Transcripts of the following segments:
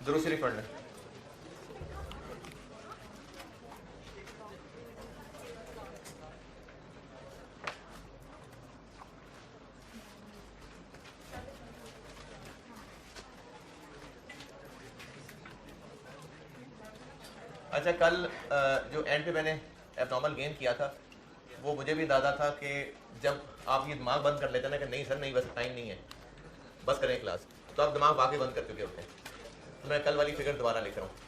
दुरूद शरीफ पढ़ लें। अच्छा, कल जो एंड पे मैंने एबनॉर्मल गेन किया था, वो मुझे भी अंदाजा था कि जब आप ये दिमाग बंद कर लेते हैं ना कि नहीं सर नहीं, बस टाइम नहीं है, बस करें क्लास, तो आप दिमाग वाकई बंद कर चुके होते हैं। तो मैं कल वाली फिगर दोबारा लिख रहा हूँ।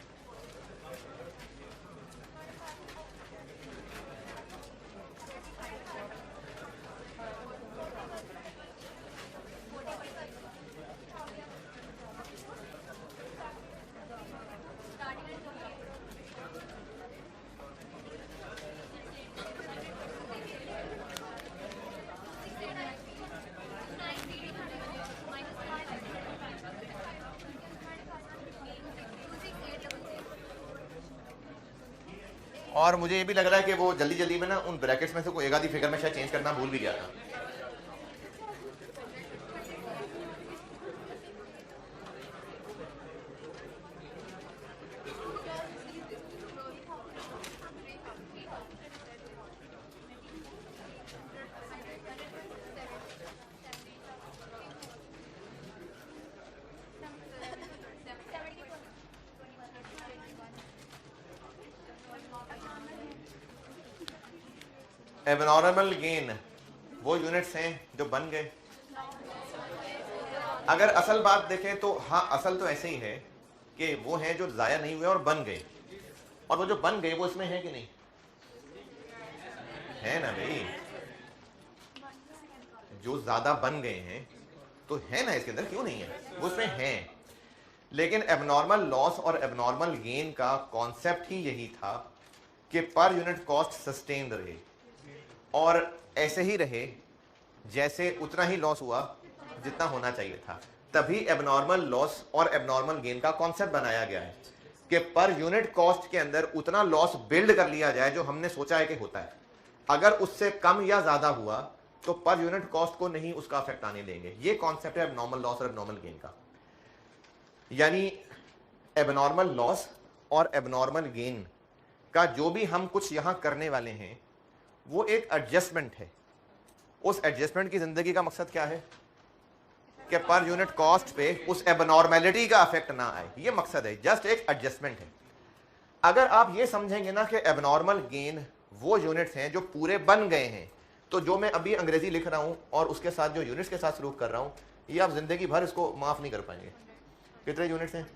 और मुझे ये भी लग रहा है कि वो जल्दी जल्दी में ना उन ब्रैकेट्स में से कोई एक आधी फिगर में शायद चेंज करना भूल भी गया था। एबनॉर्मल गेन वो यूनिट्स हैं जो बन गए। अगर असल बात देखें तो हाँ, असल तो ऐसे ही है कि वो हैं जो ज़ाया नहीं हुए और बन गए, और वो जो बन गए वो इसमें है कि नहीं है ना भाई, जो ज़्यादा बन गए हैं तो है ना इसके अंदर, क्यों नहीं है, वो इसमें है। लेकिन एबनॉर्मल लॉस और एबनॉर्मल गेन का कॉन्सेप्ट ही यही था कि पर यूनिट कॉस्ट सस्टेन्ड रहे और ऐसे ही रहे जैसे उतना ही लॉस हुआ जितना होना चाहिए था। तभी एबनॉर्मल लॉस और एबनॉर्मल गेन का कॉन्सेप्ट बनाया गया है कि पर यूनिट कॉस्ट के अंदर उतना लॉस बिल्ड कर लिया जाए जो हमने सोचा है कि होता है। अगर उससे कम या ज्यादा हुआ तो पर यूनिट कॉस्ट को नहीं उसका इफेक्ट आने देंगे। ये कॉन्सेप्ट है एबनॉर्मल लॉस और एबनॉर्मल गेन का। यानी एबनॉर्मल लॉस और एबनॉर्मल गेन का जो भी हम कुछ यहां करने वाले हैं वो एक एडजस्टमेंट है। उस एडजस्टमेंट की जिंदगी का मकसद क्या है कि पर यूनिट कॉस्ट पे उस एबनॉर्मेलिटी का इफेक्ट ना आए, ये मकसद है, जस्ट एक एडजस्टमेंट है। अगर आप ये समझेंगे ना कि एबनॉर्मल गेन वो यूनिट्स हैं जो पूरे बन गए हैं, तो जो मैं अभी अंग्रेजी लिख रहा हूं और उसके साथ जो यूनिट्स के साथ सलूक कर रहा हूं, ये आप जिंदगी भर इसको माफ नहीं कर पाएंगे। कितने यूनिट्स हैं?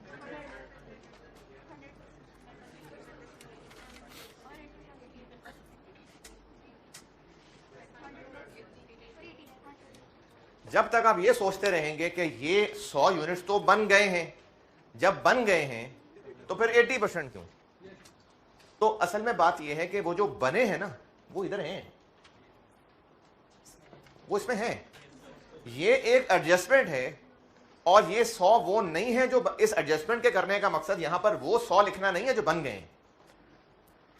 जब तक आप ये सोचते रहेंगे कि ये 100 यूनिट्स तो बन गए हैं, जब बन गए हैं तो फिर 80% क्यों? तो असल में बात यह है कि वो जो बने हैं ना वो इधर हैं, वो इसमें है। ये एक एडजस्टमेंट है और ये 100 वो नहीं है जो इस एडजस्टमेंट के करने का मकसद यहां पर वो 100 लिखना नहीं है जो बन गए हैं।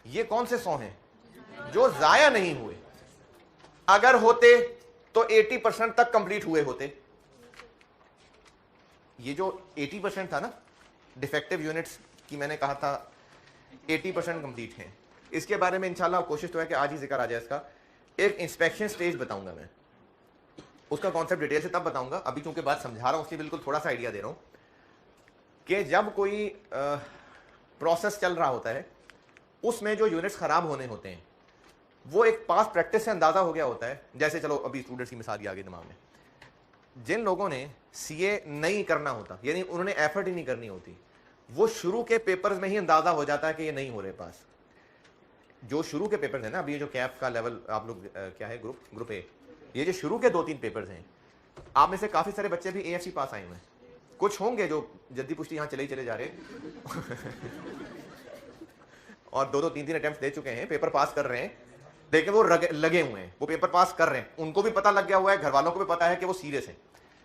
ये कौन से 100 हैं? जो जाया नहीं हुए। अगर होते तो 80% तक कंप्लीट हुए होते। ये जो 80% था ना डिफेक्टिव यूनिट्स की, मैंने कहा था 80% कंप्लीट हैं। इसके बारे में इंशाल्लाह कोशिश तो है कि आज ही जिक्र आ जाए इसका। एक इंस्पेक्शन स्टेज बताऊंगा मैं, उसका कॉन्सेप्ट डिटेल से तब बताऊंगा। अभी चूंकि बात समझा रहा हूं उसकी बिल्कुल थोड़ा सा आइडिया दे रहा हूं कि जब कोई प्रोसेस चल रहा होता है उसमें जो यूनिट्स खराब होने होते हैं वो एक पास प्रैक्टिस से अंदाजा हो गया होता है। जैसे चलो अभी स्टूडेंट्स की मिसाल आ गई दिमाग में, जिन लोगों ने सीए नहीं करना होता, यानी उन्होंने एफर्ट ही नहीं करनी होती, वो शुरू के पेपर्स में ही अंदाजा हो जाता है कि ये नहीं हो रहे पास। जो शुरू के पेपर्स है ना, अभी जो कैफ का लेवल आप लोग क्या है ग्रुप ए, ये जो शुरू के 2-3 पेपर्स हैं, आप में से काफी सारे बच्चे भी एएफसी पास आए हुए हैं। कुछ होंगे जो जल्दी पुष्टि यहाँ चले ही चले जा रहे और 2-3 अटेम्प्ट दे चुके हैं, पेपर पास कर रहे हैं, लेकिन वो लगे हुए हैं, वो पेपर पास कर रहे हैं, उनको भी पता लग गया हुआ है, घर वालों को भी पता है कि वो सीरियस है।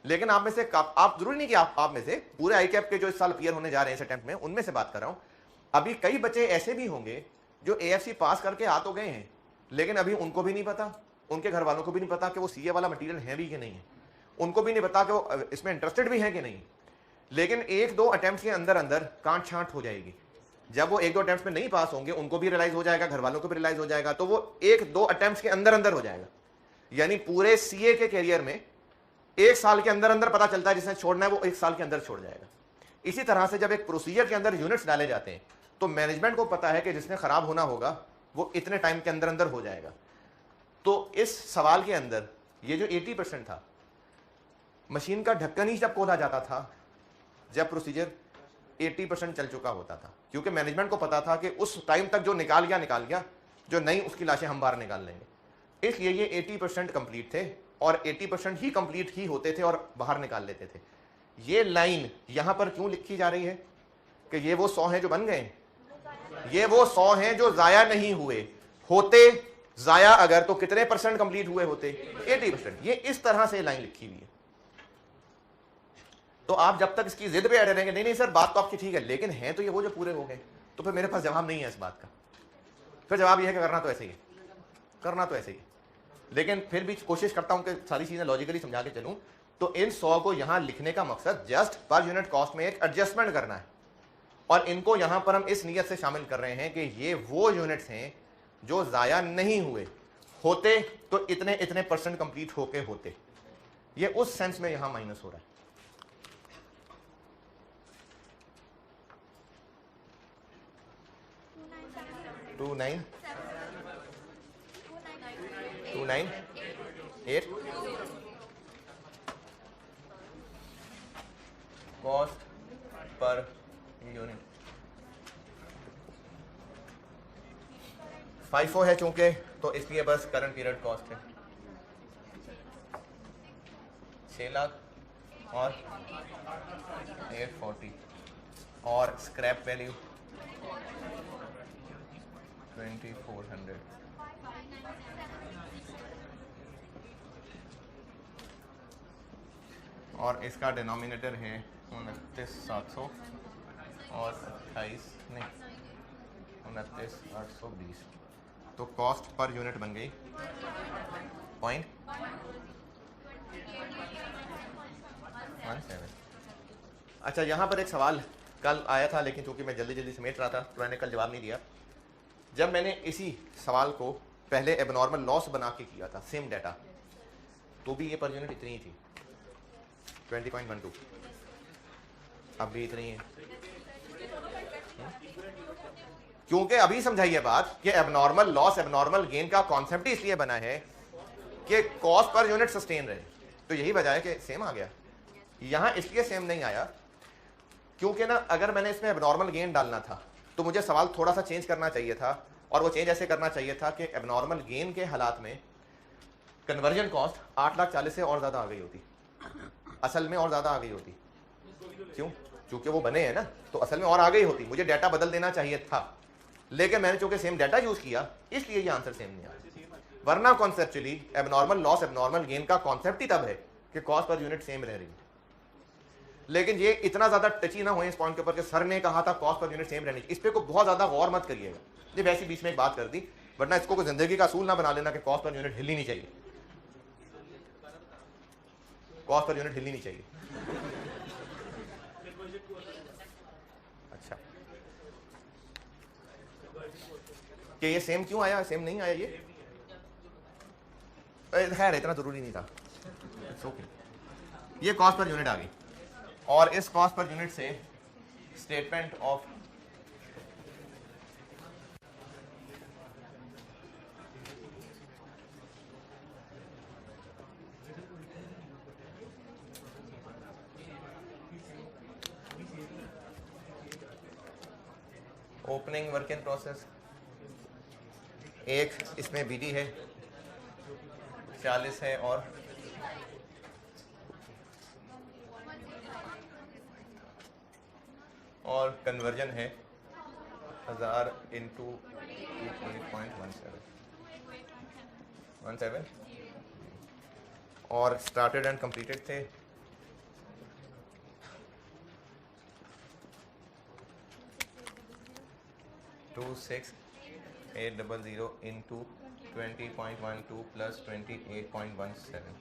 लेकिन आप में से आप जरूरी नहीं कि आप में से पूरे आई कैप के जो इस साल अपीयर होने जा रहे हैं इस अटेम्प्ट में, उनमें से बात कर रहा हूं। अभी कई बच्चे ऐसे भी होंगे जो एएफसी पास करके आ तो गए हैं, लेकिन अभी उनको भी नहीं पता, उनके घर वालों को भी नहीं पता कि वो सीए वाला मटेरियल है भी कि नहीं है, उनको भी नहीं पता कि वो इसमें इंटरेस्टेड भी है कि नहीं। लेकिन एक दो अटेम्प्ट के अंदर अंदर कांट छांट हो जाएगी। जब वो एक दो अटेम्प्ट में नहीं पास होंगे, उनको भी रियलाइज हो जाएगा, घर वालों को भी रियलाइज हो जाएगा, तो वो एक दो अटेम्प्ट के अंदर अंदर हो जाएगा। यानी पूरे सीए के कैरियर में 1 साल के अंदर अंदर पता चलता है जिसने छोड़ना है वो 1 साल के अंदर छोड़ जाएगा। इसी तरह से जब एक प्रोसीजर के अंदर यूनिट्स डाले जाते हैं तो मैनेजमेंट को पता है कि जिसने खराब होना होगा वो इतने टाइम के अंदर अंदर हो जाएगा। तो इस सवाल के अंदर ये जो 80% था, मशीन का ढक्कन ही जब खोला जाता था जब प्रोसीजर 80% चल चुका होता था, क्योंकि मैनेजमेंट को पता था कि उस टाइम तक जो निकाल गया, जो नहीं उसकी लाशें हम बाहर निकाल लेंगे। इसलिए ये 80% कंप्लीट थे और 80% ही कंप्लीट ही होते थे और बाहर निकाल लेते थे। ये लाइन यहां पर क्यों लिखी जा रही है कि ये वो 100 हैं जो बन गए, ये वो 100 हैं जो जाया नहीं हुए होते। जाया अगर तो कितने % कंप्लीट हुए होते? 80%। ये इस तरह से लाइन लिखी हुई है। तो आप जब तक इसकी जिद पे अड़े रहेंगे, नहीं नहीं सर बात तो आपकी ठीक है, लेकिन हैं तो ये वो जो पूरे हो गए, तो फिर मेरे पास जवाब नहीं है इस बात का। फिर जवाब ये है कि करना तो ऐसे ही है, करना तो ऐसे ही है। लेकिन फिर भी कोशिश करता हूं कि सारी चीजें लॉजिकली समझा के चलूं। तो इन 100 को यहां लिखने का मकसद जस्ट पर यूनिट कॉस्ट में एक एडजस्टमेंट करना है, और इनको यहां पर हम इस नीयत से शामिल कर रहे हैं कि ये वो यूनिट्स हैं जो जाया नहीं हुए होते तो इतने इतने % कंप्लीट होके होते। ये उस सेंस में यहां माइनस हो रहा है। Two nine 8 cost per unit 5 है चूंकि, तो इसलिए बस करंट पीरियड कॉस्ट है 6 लाख और 840 और स्क्रैप वैल्यू 2400। और इसका डिनोमिनेटर है 29,700 और 29,820। तो कॉस्ट पर यूनिट बन गई 0.17। अच्छा, यहाँ पर एक सवाल कल आया था, लेकिन चूंकि मैं जल्दी जल्दी समेट रहा था तो मैंने कल जवाब नहीं दिया। जब मैंने इसी सवाल को पहले एबनॉर्मल लॉस बना के किया था, सेम डाटा, तो भी ये पर यूनिट इतनी ही थी 20.12। अब भी इतनी है, क्योंकि अभी समझाइए बात कि एबनॉर्मल लॉस एबनॉर्मल गेन का कॉन्सेप्ट ही इसलिए बना है कि कॉस्ट पर यूनिट सस्टेन रहे। तो यही वजह है कि सेम आ गया। यहां इसलिए सेम नहीं आया क्योंकि ना अगर मैंने इसमें एबनॉर्मल गेन डालना था तो मुझे सवाल थोड़ा सा चेंज करना चाहिए था, और वो चेंज ऐसे करना चाहिए था कि एबनॉर्मल गेन के हालात में कन्वर्जन कॉस्ट 8,40,000 से और ज्यादा आ गई होती, असल में और ज्यादा आ गई होती। क्यों? क्योंकि वो बने हैं ना, तो असल में और आ गई होती। मुझे डाटा बदल देना चाहिए था, लेकिन मैंने चूंकि सेम डाटा यूज किया इसलिए ये आंसर सेम नहीं आया। वरना conceptually abnormal loss abnormal gain का कॉन्सेप्ट ही तब है कि कॉस्ट पर यूनिट सेम रह रही है। लेकिन ये इतना ज्यादा टची ना हो इस पॉइंट के ऊपर कि सर ने कहा था कॉस्ट पर यूनिट सेम रहनी चाहिए, इस पे को बहुत ज्यादा गौर मत करिएगा। ये वैसे बीच में एक बात कर दी, वरना इसको कोई जिंदगी का असूल ना बना लेना कि कॉस्ट पर यूनिट हिलनी नहीं चाहिए, कॉस्ट पर यूनिट हिलनी नहीं चाहिए। अच्छा, कि ये सेम क्यों आया? सेम नहीं आया ये, खैर इतना जरूरी नहीं था। ये कॉस्ट पर यूनिट आ गई, और इस कॉस्ट पर यूनिट से statement of opening work in process, एक इसमें बीडी है 40 है और कन्वर्जन है 1000 इंटू 2.17 और स्टार्टेड एंड कंप्लीटेड थे 26,800 इंटू 20.12 प्लस 28.17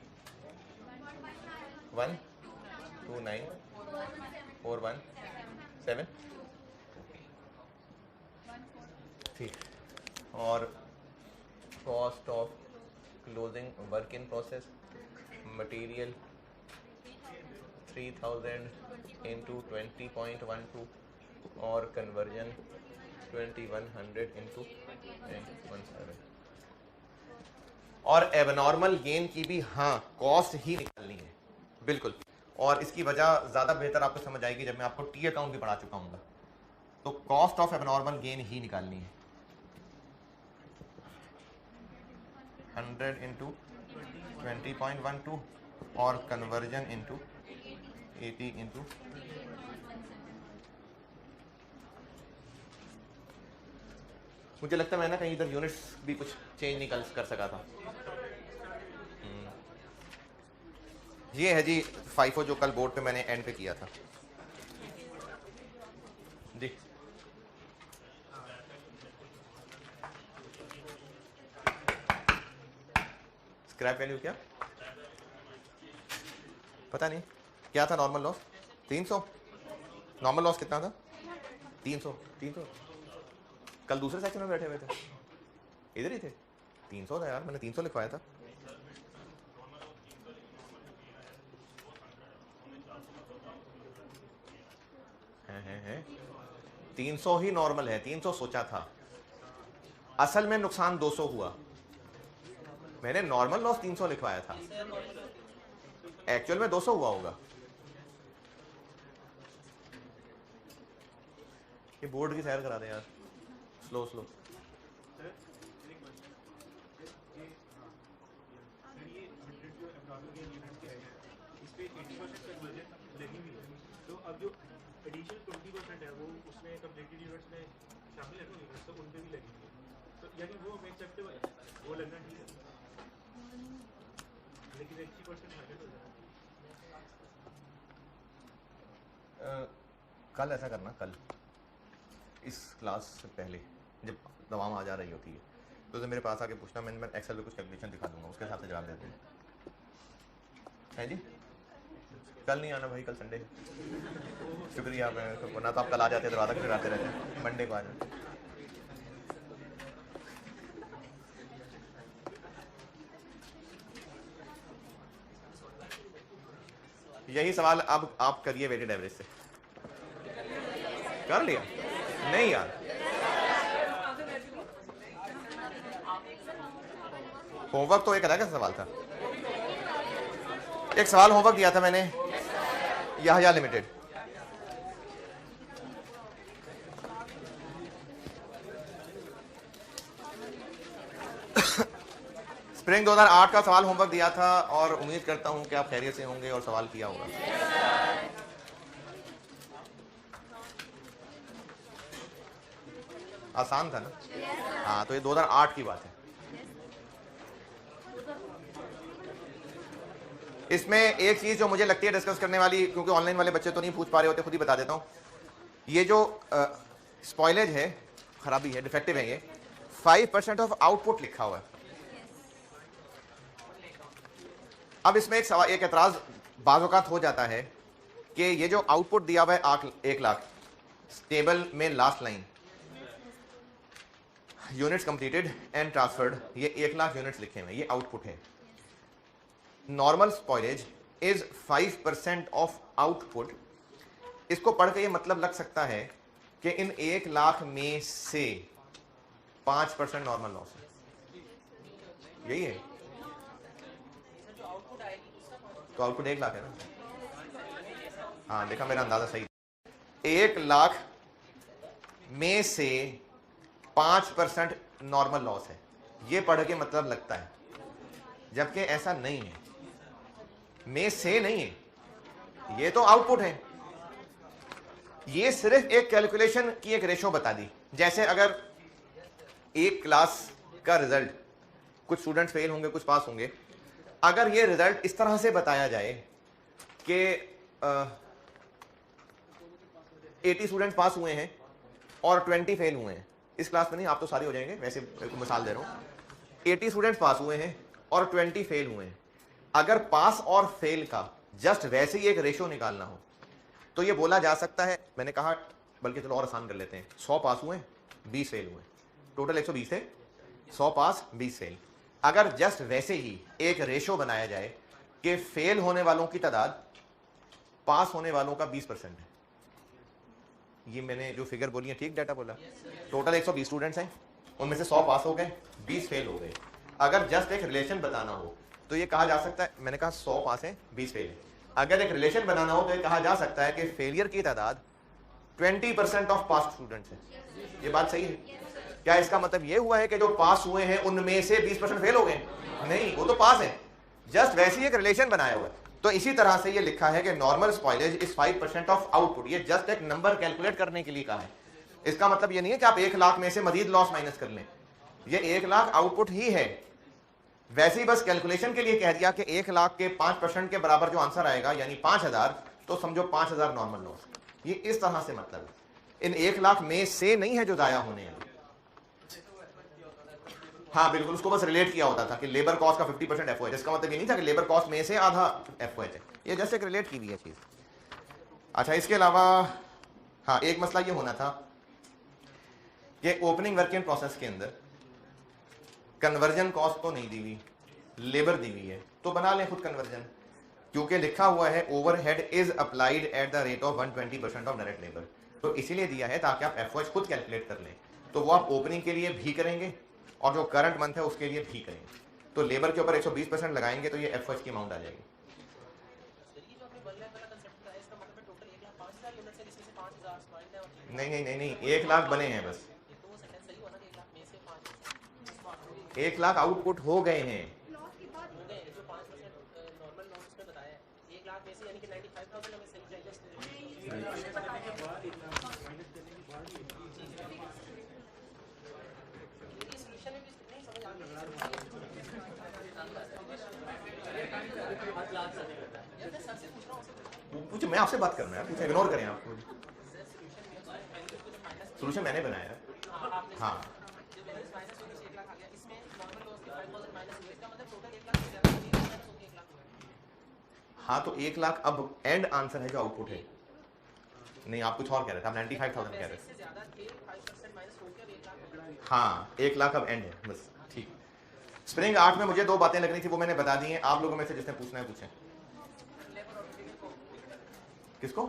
129 417 ठीक, और cost of closing work in process material 3000 into 20.12 और कन्वर्जन 2100 इंटू 17 और एबनॉर्मल गेन की भी हाँ कॉस्ट ही निकालनी है बिल्कुल। और इसकी वजह ज़्यादा बेहतर आपको समझ आएगी जब मैं आपको टी अकाउंट भी पढ़ा चुका हूँ। तो कॉस्ट ऑफ एबनॉर्मल गेन ही निकालनी है 100 इंटू 20.12 और कन्वर्जन इंटू 80 इंटू मुझे लगता है मैं ना कहीं इधर यूनिट्स भी कुछ चेंज नहीं कर सका था। ये है जी फाइफो जो कल बोर्ड पे मैंने एंड पे किया था जी। स्क्रैप वैल्यू क्या पता नहीं क्या था। Normal loss 300। नॉर्मल लॉस कितना था 300। कल दूसरे सेक्शन में बैठे हुए थे, इधर ही थे। 300 था यार, मैंने 300 लिखवाया था। है 300 ही नॉर्मल है, 300 सोचा था। असल में नुकसान 200 हुआ। मैंने नॉर्मल लॉस 300 लिखवाया था, एक्चुअल में 200 हुआ होगा। ये बोर्ड की सैर करा दे यार, स्लो स्लो। तो अब जो एडिशनल 20% है वो उसमें कंप्लीटेड यूनिट्स में शामिल है यूनिट्स, तो उन पे भी लगेंगे। तो यानी वो एक्सेप्टेबल है, वो लगना ठीक है, लेकिन 80% माइनस हो जाएगा। कल ऐसा करना, कल इस क्लास से पहले जब दवा आ जा रही होती है तो मेरे पास आके पूछना, मैं एक्सेल पे कुछ कैलकुलेशन दिखा दूंगा, उसके हिसाब से जवाब दे देंगे। है जी, कल नहीं आना भाई, कल संडे। शुक्रिया, मैं वरना तो आप कल आ जाते, दरवाजा क्यों आते रहते, मंडे को आ जाते। यही सवाल अब आप करिए वेटेड एवरेज से। कर लिया? नहीं यार, होमवर्क तो एक अलग सवाल था। एक सवाल होमवर्क दिया था मैंने, याहिया लिमिटेड। स्प्रिंग 2008 का सवाल होमवर्क दिया था और उम्मीद करता हूं कि आप खैरियत से होंगे और सवाल किया होगा। आसान था ना? हाँ, तो ये 2008 की बात है। इसमें एक चीज जो मुझे लगती है डिस्कस करने वाली, क्योंकि ऑनलाइन वाले बच्चे तो नहीं पूछ पा रहे होते, खुद ही बता देता हूं। ये जो स्पॉइलेज है, खराबी है, डिफेक्टिव है, ये 5% ऑफ आउटपुट लिखा हुआ है। अब इसमें एक सवाल, एक एतराज बाज़-औक़ात हो जाता है कि ये जो आउटपुट दिया हुआ है 1 लाख, टेबल में last line units completed and transferred, ये 1 लाख यूनिट्स लिखे हुए हैं, ये आउटपुट है। Normal spoilage is 5% of output. इसको पढ़ के ये मतलब लग सकता है कि इन 1 लाख में से 5% नॉर्मल लॉस है, यही है। तो आउटपुट 1 लाख है ना? हाँ, देखा, मेरा अंदाजा सही। 1 लाख में से 5% नॉर्मल लॉस है, ये पढ़ के मतलब लगता है, जबकि ऐसा नहीं है। में से नहीं है, ये तो आउटपुट है। ये सिर्फ एक कैलकुलेशन की एक रेशो बता दी। जैसे अगर एक क्लास का रिजल्ट, कुछ स्टूडेंट्स फेल होंगे, कुछ पास होंगे, अगर ये रिजल्ट इस तरह से बताया जाए कि 80 स्टूडेंट्स पास हुए हैं और 20 फेल हुए हैं, इस क्लास में नहीं, आप तो सारे हो जाएंगे, वैसे मिसाल दे रहा हूं। 80 स्टूडेंट्स पास हुए हैं और 20 फेल हुए हैं। अगर पास और फेल का जस्ट वैसे ही एक रेशो निकालना हो तो ये बोला जा सकता है, मैंने कहा बल्कि चलो और आसान कर लेते हैं, 100 पास हुए 20 फेल हुए, टोटल 120 थे, 100 पास 20 फेल। अगर जस्ट वैसे ही एक रेशो बनाया जाए कि फेल होने वालों की तादाद पास होने वालों का 20% है, ये मैंने जो फिगर बोली है ठीक डाटा बोला? टोटल 120 स्टूडेंट्स हैं, उनमें से 100 पास हो गए, 20 फेल हो गए। अगर जस्ट एक रिलेशन बताना हो तो ये कहा जा सकता है, मैंने कहा 100 पास है 20 फेल है, अगर एक रिलेशन बनाना हो तो ये कहा जा सकता है कि फेलियर की तादाद 20% ऑफ पास स्टूडेंट्स है। ये बात सही है? क्या इसका मतलब ये हुआ है कि जो पास हुए हैं उनमें से 20% फेल हो गए? नहीं, वो तो पास है, जस्ट वैसे ही एक रिलेशन बनाया हुआ है। तो इसी तरह से ये लिखा है कि normal spoilage is 5% of output, ये जस्ट एक नंबर कैलकुलेट करने के लिए कहा है। इसका मतलब ये नहीं है कि आप 1 लाख में से मजीद लॉस माइनस कर लें, ये 1 लाख आउटपुट ही है, वैसे ही बस कैलकुलेशन के लिए कह दिया कि 1 लाख के 5% के बराबर जो आंसर आएगा यानी 5000, तो समझो 5000 नॉर्मल लॉस। ये इस तरह से मतलब है, इन 1 लाख में से नहीं है जो जाया होने हैं। हाँ बिल्कुल, उसको बस रिलेट किया होता था कि लेबर कॉस्ट का 50% एफओएच, इसका मतलब ये नहीं था कि लेबर कॉस्ट में से आधा एफओएच है, ये जैसे रिलेट की हुई है चीज। अच्छा, इसके अलावा हाँ एक मसला ये होना था कि ओपनिंग वर्क इन प्रोसेस के अंदर कन्वर्जन कॉस्ट तो नहीं दी हुई, लेबर दी हुई है, तो बना लें खुद कन्वर्जन, क्योंकि लिखा हुआ है overhead is applied at the rate of 120% of direct labour, तो इसीलिए दिया है ताकि आप एफओएच खुद कैलकुलेट कर लें। तो वो आप ओपनिंग के लिए भी करेंगे और जो करंट मंथ है उसके लिए भी करेंगे, तो लेबर के ऊपर 120% लगाएंगे तो ये एफओएच की अमाउंट आ जाएगी। नहीं नहीं नहीं नहीं, 1 लाख बने हैं बस, 1 लाख आउटपुट हो गए हैं। पूछो, मैं आपसे बात करना है, पूछो, इग्नोर करें आप। सोल्यूशन मैंने बनाया है। हाँ हाँ, तो 1 लाख अब एंड आंसर है जो आउटपुट है। नहीं, आप कुछ और कह रहे थे, आप 95,000 कह रहे थे। हाँ, 1 लाख अब एंड है बस, ठीक। स्प्रिंग 8 में मुझे 2 बातें लगनी थी, वो मैंने बता दी हैं। आप लोगों में से जिसने पूछना है पूछें। किसको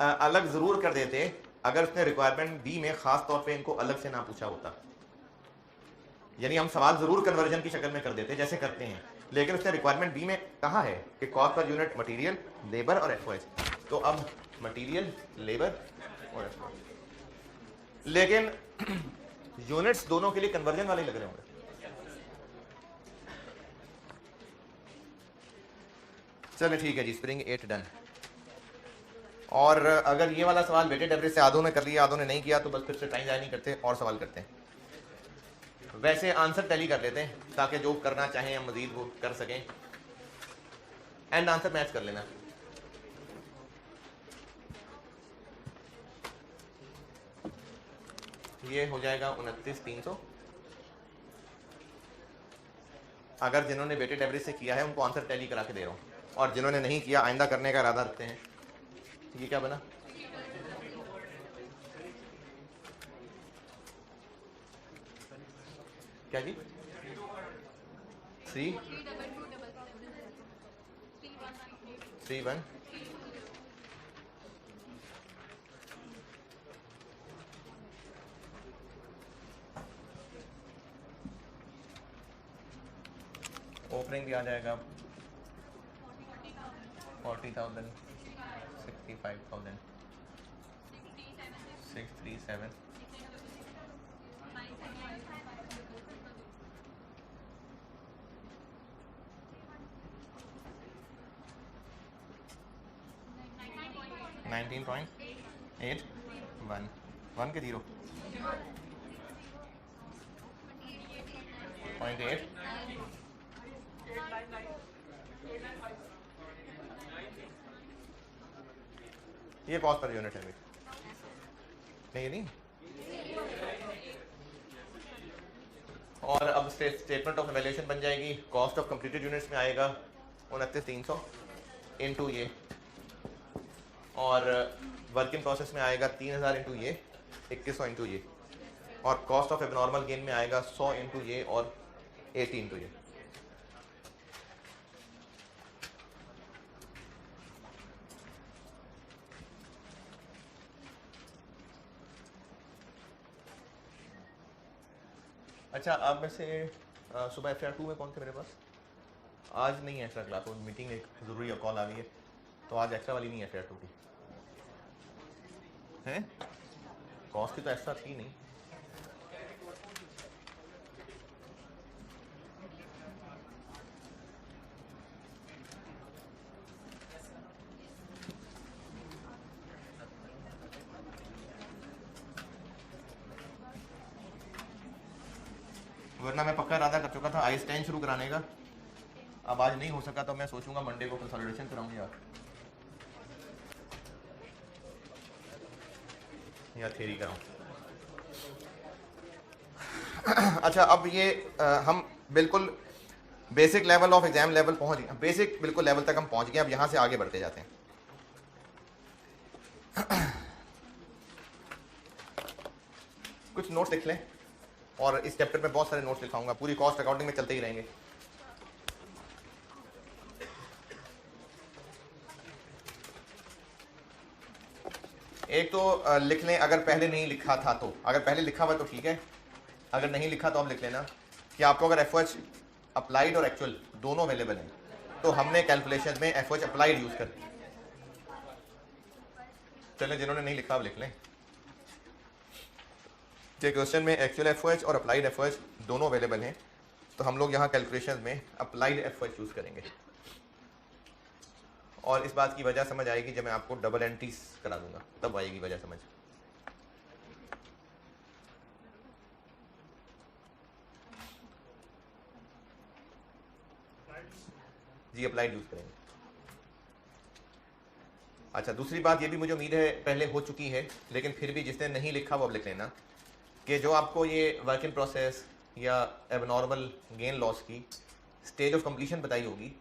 अलग जरूर कर देते अगर उसने रिक्वायरमेंट बी में खास तौर पे इनको अलग से ना पूछा होता, यानी हम सवाल जरूर कन्वर्जन की शक्ल में कर देते जैसे करते हैं, लेकिन उसने रिक्वायरमेंट बी में कहा है कि cost per unit material, labour और एफओएच, तो अब मटेरियल, लेबर और एफओएच, लेकिन यूनिट्स दोनों के लिए कन्वर्जन वाले लग रहे होंगे। चलो ठीक है जी, स्प्रिंग 8 डन। और अगर ये वाला सवाल वेटेड एवरेज से आधों ने कर लिया, आधों ने नहीं किया, तो बस फिर से टाइम जाया नहीं करते और सवाल करते हैं। वैसे आंसर टैली कर लेते हैं ताकि जो करना चाहें हम मजीद वो कर सकें। एंड आंसर मैच कर लेना। ये हो जाएगा 29,300। अगर जिन्होंने वेटेड एवरेज से किया है उनको आंसर टैली करा के दे रहा हूँ, और जिन्होंने नहीं किया आइंदा करने का इरादा रखते हैं। ये क्या बना? क्या जी? 3 3 1 ओपनिंग भी आ जाएगा 40,000, 65,000, 637, $19.8 1 के 0.8। ये कॉस्ट पर यूनिट है नहीं, नहीं। और अब स्टेटमेंट ऑफ वैल्यूएशन बन जाएगी, कॉस्ट ऑफ कंप्लीटेड यूनिट्स में आएगा 29,300 इनटू ये और वर्क इन प्रोसेस में आएगा 3000 इंटू ये, 2100 इंटू ये, और कॉस्ट ऑफ एबनॉर्मल गेन में आएगा 100 इंटू ये और 80 इंटू ये। अच्छा, आप में से सुबह FR2 में कौन थे मेरे पास? आज नहीं है एक्स्ट्रा क्लास, वो मीटिंग एक ज़रूरी कॉल आ गई है, तो आज एक्स्ट्रा वाली नहीं है FR2 की। हैं? कॉस्ट की तो एक्स्ट्रा थी नहीं। वरना मैं पक्का इरादा कर चुका था आइंस्टाइन शुरू कराने का। अब आज नहीं हो सका तो मैं सोचूंगा मंडे को कंसोलिडेशन कराऊं या थ्योरी कराऊं। अच्छा, अब ये हम बिल्कुल basic level of exam level पहुंच गए, बेसिक बिल्कुल लेवल तक हम पहुंच गए। अब यहां से आगे बढ़ते जाते हैं। कुछ नोट्स लिख लें, और इस चैप्टर में बहुत सारे नोट्स लिखाऊंगा, पूरी कॉस्ट अकाउंटिंग में चलते ही रहेंगे। एक तो लिख लें, अगर पहले नहीं लिखा था तो, अगर पहले लिखा हुआ तो ठीक है, अगर नहीं लिखा तो आप लिख लेना कि आपको अगर FOH अप्लाइड और एक्चुअल दोनों अवेलेबल हैं तो हमने कैलकुलेशन में FOH अप्लाइड यूज कर दी। चलें, जिन्होंने नहीं लिखा आप लिख लें कि क्वेश्चन में एक्चुअल FOH और अप्लाइड FOH दोनों अवेलेबल हैं, तो हम लोग यहाँ कैलकुलेशन में अप्लाइड FOH यूज करेंगे। और इस बात की वजह समझ आएगी जब मैं आपको डबल एंट्रीज करा दूंगा, तब आएगी वजह समझ। जी, अप्लाइड यूज करेंगे। अच्छा, दूसरी बात ये भी मुझे उम्मीद है पहले हो चुकी है, लेकिन फिर भी जिसने नहीं लिखा वो अब लिख लेना कि जो आपको ये वर्क इन प्रोसेस या एबनॉर्मल गेन लॉस की स्टेज ऑफ कंप्लीशन बताई होगी,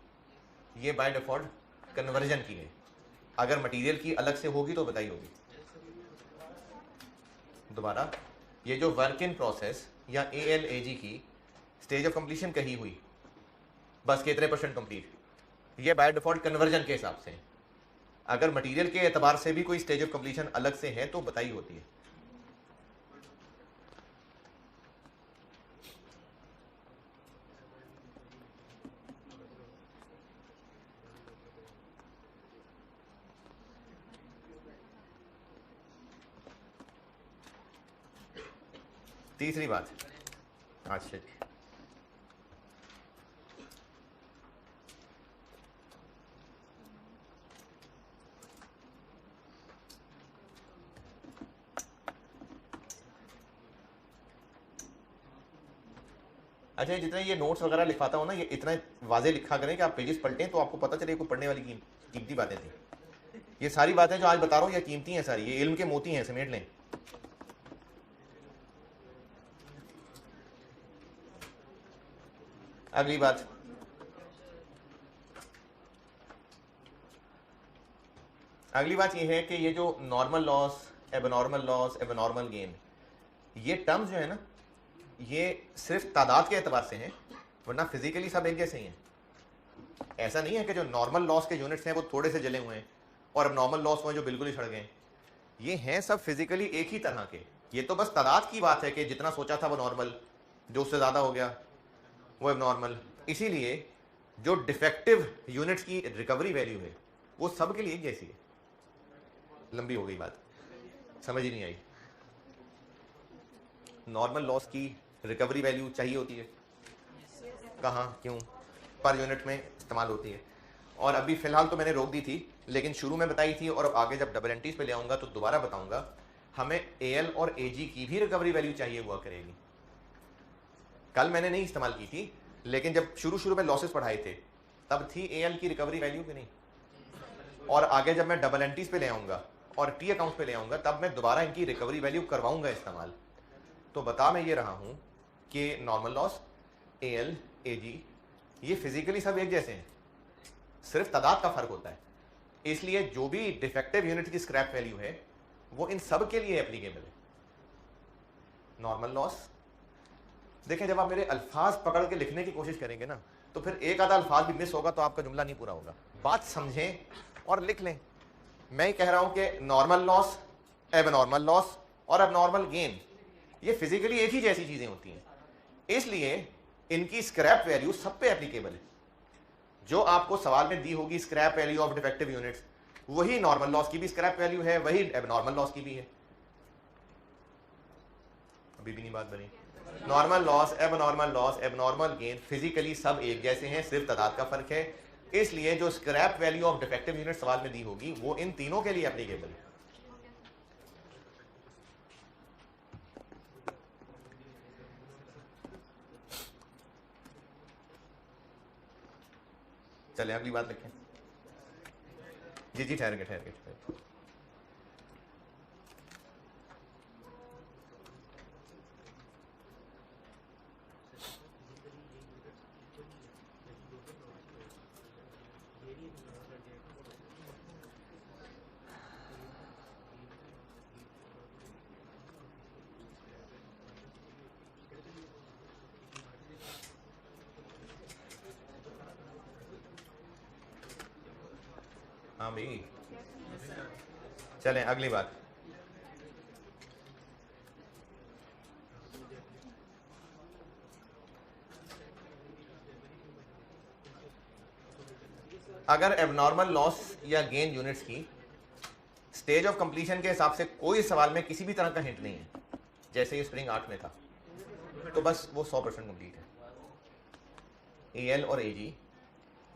ये बाय डिफॉल्ट कन्वर्जन की है। अगर मटेरियल की अलग से होगी तो बताई होगी। दोबारा, ये जो वर्क इन प्रोसेस या ALAG की स्टेज ऑफ कंप्लीशन कही हुई, बस कितने % कंप्लीट, ये बाय डिफॉल्ट कन्वर्जन के हिसाब से है। अगर मटेरियल के एतबार से भी कोई स्टेज ऑफ कंप्लीशन अलग से है तो बताई होती है। तीसरी बात, अच्छा जी, अच्छा, जितना ये नोट्स वगैरह लिखवाता हूँ ना, ये इतना वाजे लिखा करें कि आप पेजेस पलटें तो आपको पता चले कोई पढ़ने वाली कीमती बातें थी। ये सारी बातें जो आज बता रहा हूँ ये कीमती हैं सारी, ये इल्म के मोती हैं, समेट लें। अगली बात, अगली बात ये है कि ये जो नॉर्मल लॉस, एबनॉर्मल गेन, ये टर्म्स जो है ना, ये सिर्फ तादाद के एतबार से हैं, वरना फिजिकली सब एक जैसे ही हैं। ऐसा नहीं है कि जो नॉर्मल लॉस के यूनिट्स हैं वो थोड़े से जले हुए हैं और अब नॉर्मल लॉस हुए जो बिल्कुल ही सड़ गए। ये हैं सब फिजिकली एक ही तरह के। ये तो बस तादाद की बात है कि जितना सोचा था वो नॉर्मल, जो उससे ज़्यादा हो गया वो एबनॉर्मल। इसीलिए जो डिफेक्टिव यूनिट्स की रिकवरी वैल्यू है वो सब के लिए एक जैसी है। लंबी हो गई बात, समझ ही नहीं आई। नॉर्मल लॉस की रिकवरी वैल्यू चाहिए होती है, कहाँ, क्यों? पर यूनिट में इस्तेमाल होती है। और अभी फिलहाल तो मैंने रोक दी थी, लेकिन शुरू में बताई थी और अब आगे जब डबल एंट्रीज पे ले आऊँगा तो दोबारा बताऊँगा। हमें AL और AG की भी रिकवरी वैल्यू चाहिए हुआ करेगी। कल मैंने नहीं इस्तेमाल की थी, लेकिन जब शुरू में लॉसेस पढ़ाए थे तब थी AL की रिकवरी वैल्यू कि नहीं। और आगे जब मैं डबल एंट्रीज पे ले आऊँगा और T अकाउंट पे ले आऊँगा तब मैं दोबारा इनकी रिकवरी वैल्यू करवाऊँगा इस्तेमाल। तो बता मैं ये रहा हूँ कि नॉर्मल लॉस, AL, AG ये फिजिकली सब एक जैसे हैं, सिर्फ तादाद का फर्क होता है। इसलिए जो भी डिफेक्टिव यूनिट की स्क्रैप वैल्यू है वो इन सब के लिए एप्लीकेबल है। नॉर्मल लॉस, देखें जब आप मेरे अल्फाज पकड़ के लिखने की कोशिश करेंगे ना तो फिर एक आधा अल्फाज भी मिस होगा तो आपका जुमला नहीं पूरा होगा। बात समझें और लिख लें। मैं ही कह रहा हूं कि नॉर्मल लॉस, एबनॉर्मल लॉस और एबनॉर्मल गेन ये फिजिकली एक ही जैसी चीजें होती हैं, इसलिए इनकी स्क्रैप वैल्यू सब पे एप्लीकेबल है। जो आपको सवाल में दी होगी scrap value of defective units, वही नॉर्मल लॉस की भी स्क्रैप वैल्यू है, वही एबनॉर्मल लॉस की भी है। अभी भी नहीं बात बनी। Normal loss, abnormal gain physically सब एक जैसे हैं, सिर्फ तादाद का फर्क है। इसलिए जो scrap value of defective unit सवाल में दी होगी वो इन तीनों के लिए एप्लीकेबल है। चले अगली बात लिखें। जी ठहर के। हाँ भाई चलें अगली बात। अगर एबनॉर्मल लॉस या गेन यूनिट्स की स्टेज ऑफ कंप्लीशन के हिसाब से कोई सवाल में किसी भी तरह का हिंट नहीं है, जैसे ये स्प्रिंग 8 में था, तो बस वो 100% कंप्लीट है। एएल और एजी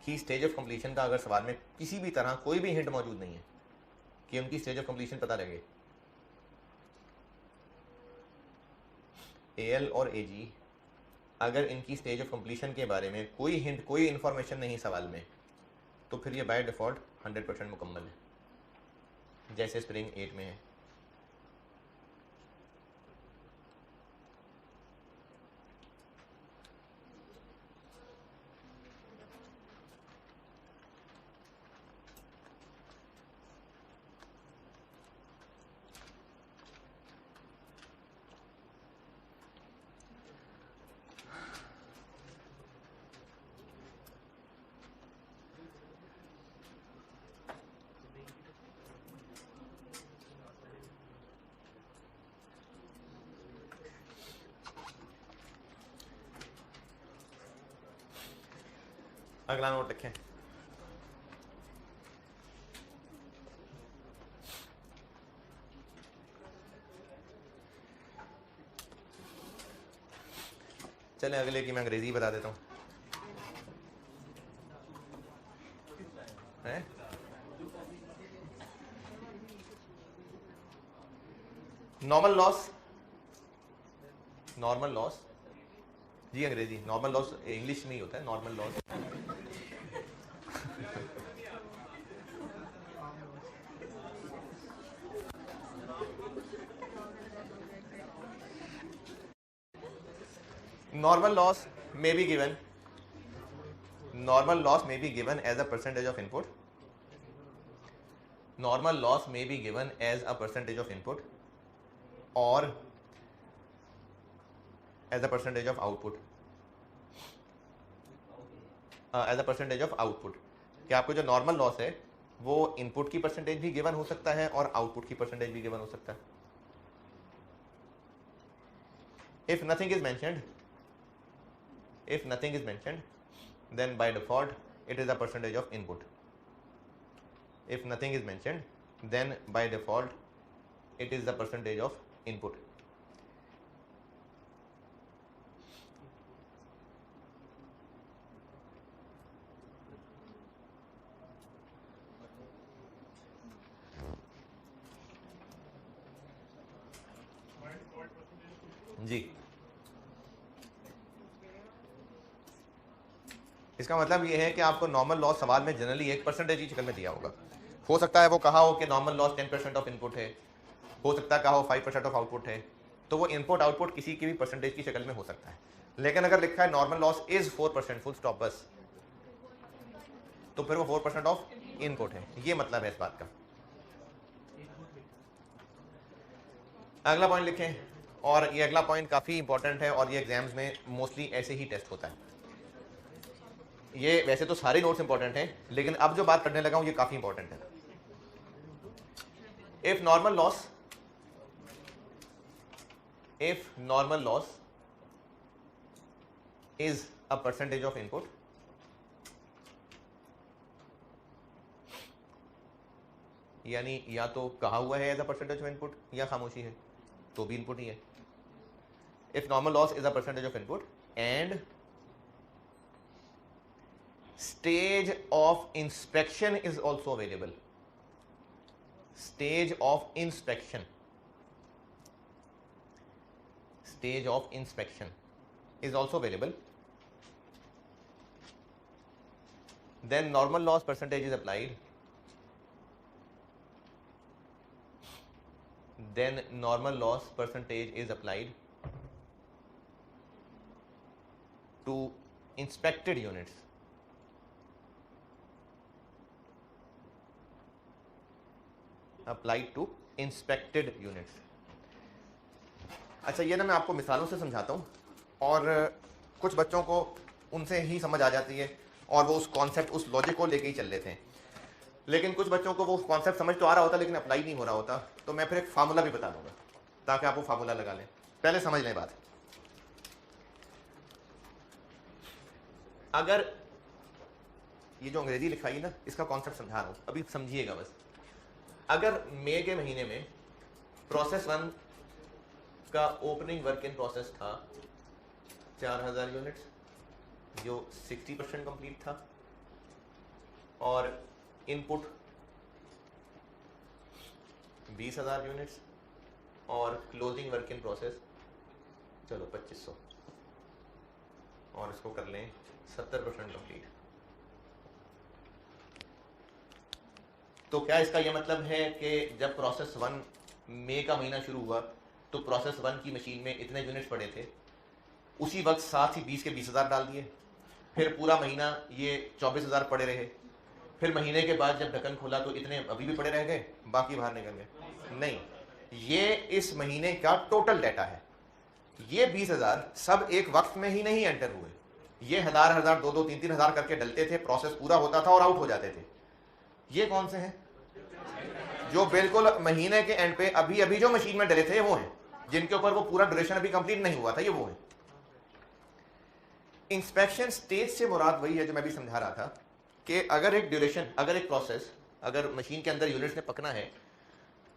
की स्टेज ऑफ कंप्लीशन का अगर सवाल में किसी भी तरह कोई भी हिंट मौजूद नहीं है कि उनकी स्टेज ऑफ कंप्लीशन पता लगे, एएल और एजी अगर इनकी स्टेज ऑफ कंप्लीशन के बारे में कोई हिंट, कोई इंफॉर्मेशन नहीं सवाल में, तो फिर ये बाय डिफॉल्ट 100% मुकम्मल है, जैसे स्प्रिंग 8 में है। अगला नोट लिखें। चलें अगले की मैं अंग्रेजी बता देता हूं। नॉर्मल लॉस जी अंग्रेजी, नॉर्मल लॉस इंग्लिश में ही होता है normal loss. Normal loss may be given as a percentage of input. Normal loss may be given as a percentage of input or as a percentage of output. As a percentage of output. कि आपको जो normal loss है वो input की percentage भी given हो सकता है और आउटपुट की परसेंटेज भी गिवन हो सकता है। If nothing is mentioned, then by default it is a percentage of input. If nothing is mentioned, then by default it is the percentage of input. जी इसका मतलब ये है कि आपको नॉर्मल लॉस सवाल में जनरली 1% की शक्ल में दिया होगा। हो सकता है वो कहा हो कि नॉर्मल लॉस 10% ऑफ इनपुट है, हो सकता है कहा हो 5% ऑफ आउटपुट है, तो वो इनपुट आउटपुट किसी की भी परसेंटेज की शक्ल में हो सकता है। लेकिन अगर लिखा है normal loss is 4% full stop bus, तो फिर वो 4% ऑफ इनपुट है, ये मतलब है इस बात का। अगला पॉइंट लिखें, और ये अगला पॉइंट काफी इंपॉर्टेंट है और ये एग्जाम्स में मोस्टली ऐसे ही टेस्ट होता है। ये वैसे तो सारे नोट्स इंपॉर्टेंट हैं, लेकिन अब जो बात करने लगा हूं ये काफी इंपॉर्टेंट है। If normal loss is a percentage of input, यानी या तो कहा हुआ है as a percentage of input या खामोशी है तो भी इनपुट ही है। If normal loss is a percentage of input and stage of inspection is also available. Stage of inspection is also available. Then normal loss percentage is applied. To inspected units. Applied to inspected units. अच्छा, ये ना मैं आपको मिसालों से समझाता हूँ और कुछ बच्चों को उनसे ही समझ आ जाती है और वो उस कॉन्सेप्ट, उस लॉजिक को लेके ही चल लेते हैं, लेकिन कुछ बच्चों को वो कॉन्सेप्ट समझ तो आ रहा होता लेकिन अप्लाई नहीं हो रहा होता। तो मैं फिर एक फार्मूला भी बता दूंगा ताकि आप वो फार्मूला लगा लें। पहले समझ लें बात। अगर ये जो अंग्रेजी लिखाई ना, इसका कॉन्सेप्ट समझा रहा हूँ, अभी समझिएगा बस। अगर मई के महीने में प्रोसेस 1 का ओपनिंग वर्क इन प्रोसेस था 4000 यूनिट्स, जो 60% कंप्लीट था, और इनपुट 20000 यूनिट्स, और क्लोजिंग वर्क इन प्रोसेस चलो 2500, और इसको कर लें 70% कंप्लीट। तो क्या इसका यह मतलब है कि जब प्रोसेस 1 मई का महीना शुरू हुआ तो प्रोसेस 1 की मशीन में इतने यूनिट्स पड़े थे, उसी वक्त साथ ही 20 के 20000 डाल दिए, फिर पूरा महीना ये 24000 पड़े रहे, फिर महीने के बाद जब ढक्कन खोला तो इतने अभी भी पड़े रह गए, बाकी बाहर निकल गए? नहीं, ये इस महीने का टोटल डाटा है। ये 20000 सब एक वक्त में ही नहीं एंटर हुए, ये 1000 2 3 हजार करके डलते थे, प्रोसेस पूरा होता था और आउट हो जाते थे। ये कौन से हैं? जो बिल्कुल महीने के एंड पे अभी अभी जो मशीन में डले थे वो हैं, जिनके ऊपर वो पूरा ड्यूरेशन अभी कंप्लीट नहीं हुआ था, ये वो है। इंस्पेक्शन स्टेज से मुराद वही है जो मैं भी समझा रहा था कि अगर एक ड्यूरेशन, अगर एक प्रोसेस, अगर मशीन के अंदर यूनिट्स ने पकना है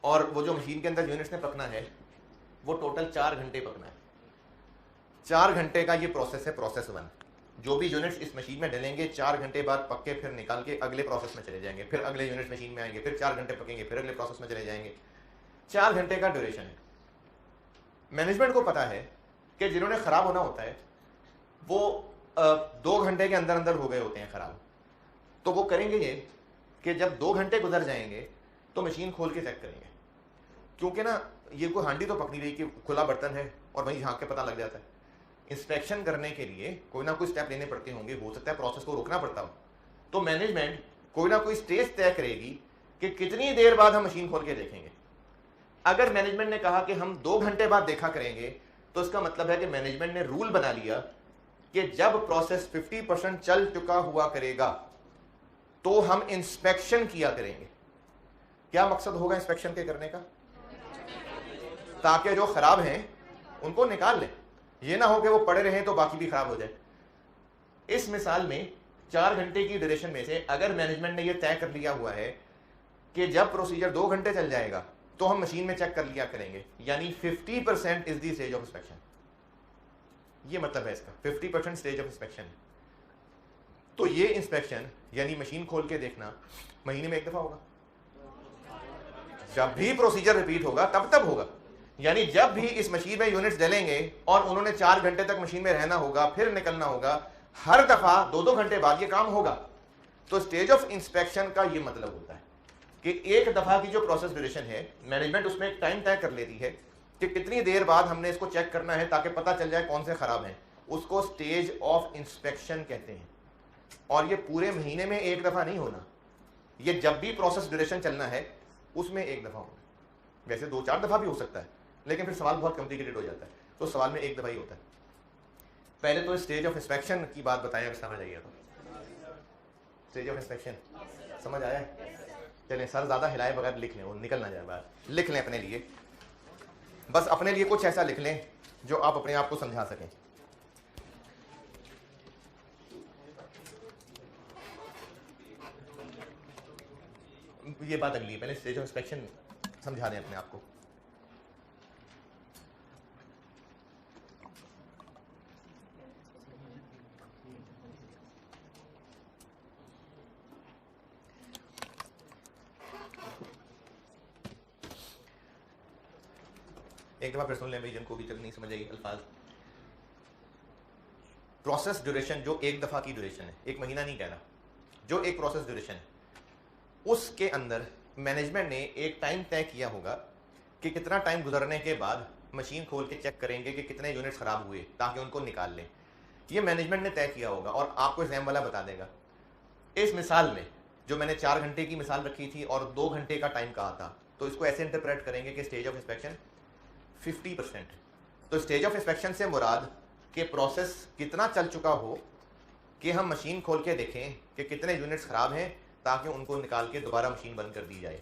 और वो जो मशीन के अंदर यूनिट्स ने पकना है वो टोटल 4 घंटे पकना है। 4 घंटे का ये प्रोसेस है, प्रोसेस 1। जो भी यूनिट्स इस मशीन में डलेंगे 4 घंटे बाद पक के फिर निकाल के अगले प्रोसेस में चले जाएंगे, फिर अगले यूनिट मशीन में आएंगे, फिर 4 घंटे पकेंगे, फिर अगले प्रोसेस में चले जाएंगे। 4 घंटे का ड्यूरेशन है। मैनेजमेंट को पता है कि जिन्होंने खराब होना होता है वो 2 घंटे के अंदर अंदर हो गए होते हैं खराब, तो वो करेंगे ये कि जब 2 घंटे गुजर जाएंगे तो मशीन खोल के चेक करेंगे, क्योंकि ना ये कोई हांडी तो पक नहीं रही कि खुला बर्तन है और वहीं झांक के पता लग जाता है। इंस्पेक्शन करने के लिए कोई ना कोई स्टेप लेने पड़ते होंगे, हो सकता है प्रोसेस को रोकना पड़ता हो, तो मैनेजमेंट कोई ना कोई स्टेज तय करेगी कि कितनी देर बाद हम मशीन खोल के देखेंगे। अगर मैनेजमेंट ने कहा कि हम 2 घंटे बाद देखा करेंगे तो इसका मतलब है कि मैनेजमेंट ने रूल बना लिया कि जब प्रोसेस 50% चल चुका हुआ करेगा तो हम इंस्पेक्शन किया करेंगे। क्या मकसद होगा इंस्पेक्शन के करने का? ताकि जो खराब हैं उनको निकाल लें, ये ना हो कि वो पड़े रहें तो बाकी भी खराब हो जाए। इस मिसाल में 4 घंटे की ड्यूरेशन में से अगर मैनेजमेंट ने यह तय कर लिया हुआ है कि जब प्रोसीजर 2 घंटे चल जाएगा तो हम मशीन में चेक कर लिया करेंगे, यानी 50% is the stage of inspection. ये मतलब है इसका, 50% स्टेज ऑफ इंस्पेक्शन। तो ये इंस्पेक्शन यानी मशीन खोल के देखना महीने में 1 दफा होगा। जब भी प्रोसीजर रिपीट होगा तब तब होगा, यानी जब भी इस मशीन में यूनिट्स डलेंगे और उन्होंने 4 घंटे तक मशीन में रहना होगा, फिर निकलना होगा, हर दफा 2-2 घंटे बाद ये काम होगा। तो स्टेज ऑफ इंस्पेक्शन का ये मतलब होता है कि एक दफा की जो प्रोसेस ड्यूरेशन है, मैनेजमेंट उसमें एक टाइम तय कर लेती है कि कितनी देर बाद हमने इसको चेक करना है ताकि पता चल जाए कौन से खराब हैं। उसको स्टेज ऑफ इंस्पेक्शन कहते हैं। और ये पूरे महीने में 1 दफा नहीं होना, ये जब भी प्रोसेस ड्यूरेशन चलना है उसमें एक दफा होगा, वैसे 2-4 दफा भी हो सकता है, लेकिन फिर सवाल बहुत कॉम्प्लिकेटेड हो जाता है, तो सवाल में एक दफा ही होता है। पहले तो स्टेज ऑफ इंस्पेक्शन की बात बताएं, अगर समझ आइए तो। स्टेज ऑफ इंस्पेक्शन समझ आया? चलें, सर ज्यादा हिलाए बगैर लिख लें, वो निकल ना जाए बाहर। लिख लें अपने लिए, बस अपने लिए कुछ ऐसा लिख लें जो आप अपने आप को समझा सकें। ये बात अगली है, पहले स्टेज ऑफ इंस्पेक्शन समझा दें अपने आप को। एक दफा फिर सुन लें भाई, जिनको अभी तक नहीं समझ आई अल्फाज। प्रोसेस ड्यूरेशन जो एक दफा की ड्यूरेशन है, एक महीना नहीं कह रहा, जो एक प्रोसेस ड्यूरेशन है, उसके अंदर मैनेजमेंट ने एक टाइम तय किया होगा कि कितना टाइम गुजरने के बाद मशीन खोल के चेक करेंगे कि कितने यूनिट्स खराब हुए ताकि उनको निकाल लें। ये मैनेजमेंट ने तय किया होगा और आपको एग्जाम वाला बता देगा। इस मिसाल में जो मैंने 4 घंटे की मिसाल रखी थी और 2 घंटे का टाइम कहा था, तो इसको ऐसे इंटरप्रेट करेंगे कि स्टेज ऑफ इंस्पेक्शन 50%। तो स्टेज ऑफ इंस्पेक्शन से मुराद कि प्रोसेस कितना चल चुका हो कि हम मशीन खोल के देखें कि कितने यूनिट्स खराब हैं ताकि उनको निकाल के दोबारा मशीन बंद कर दी जाए।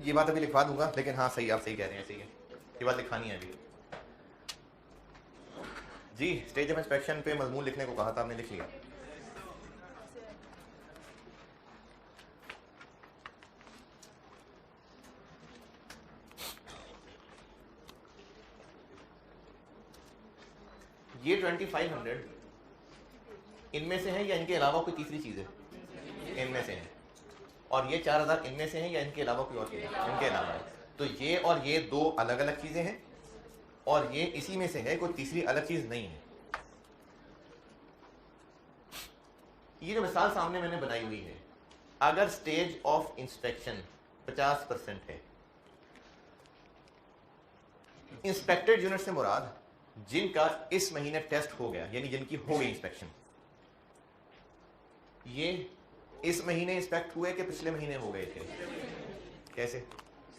ये बात अभी लिखवा दूंगा, लेकिन हाँ सही, आप सही कह रहे हैं, सही है, ये बात लिखवानी है अभी। जी, स्टेज ऑफ इंस्पेक्शन पे मजमून लिखने को कहा था, आपने लिख लिया। ये 2500 इनमें से है या इनके अलावा कोई तीसरी चीज है? इनमें से है। और ये 4000 इनमें से हैं या इनके अलावा कोई और चीज है? इनके अलावा है। तो ये और ये दो अलग अलग चीजें हैं और ये इसी में से है, कोई तीसरी अलग चीज नहीं है। ये जो मिसाल सामने मैंने बनाई हुई है, अगर स्टेज ऑफ इंस्पेक्शन 50% है, इंस्पेक्टेड यूनिट से मुराद जिनका इस महीने टेस्ट हो गया, यानी जिनकी हो गई इंस्पेक्शन, ये इस महीने इंस्पेक्ट हुए कि पिछले महीने हो गए थे? कैसे?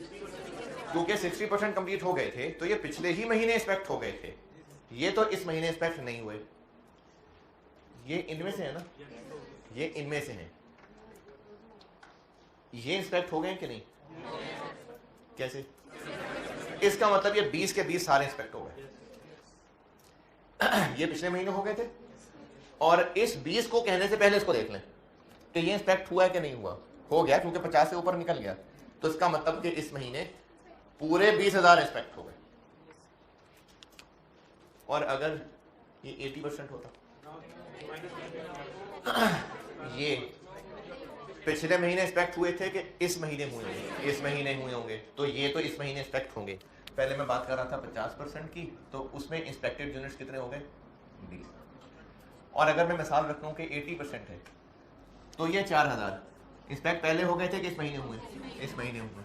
क्योंकि 60% कंप्लीट हो गए थे तो ये पिछले ही महीने इंस्पेक्ट हो गए थे, ये तो इस महीने इंस्पेक्ट नहीं हुए। ये इनमें से है ना, ये इनमें से है, ये इंस्पेक्ट हो गए कि नहीं? कैसे? इसका मतलब ये 20 के 20 सारे इंस्पेक्ट हो गए। ये पिछले महीने हो गए थे और इस 20 को कहने से पहले इसको देख लें कि ये इंस्पेक्ट हुआ है कि नहीं हुआ। हो गया क्योंकि 50 से ऊपर निकल गया, तो इसका मतलब कि इस महीने पूरे 20,000 इंस्पेक्ट हो गए। और अगर ये 80% होता, ये पिछले महीने इंस्पेक्ट हुए थे कि इस महीने हुए होंगे? इस महीने हुए होंगे, तो ये तो इस महीने इंस्पेक्ट होंगे। पहले मैं बात कर रहा था 50% की, तो उसमें इंस्पेक्टेड यूनिट्स कितने हो गए? 20। और अगर मैं मिसाल रख लूं कि 80% है, तो ये 4000 इंस्पेक्ट पहले हो गए थे कि इस महीने हुए? इस महीने हुए।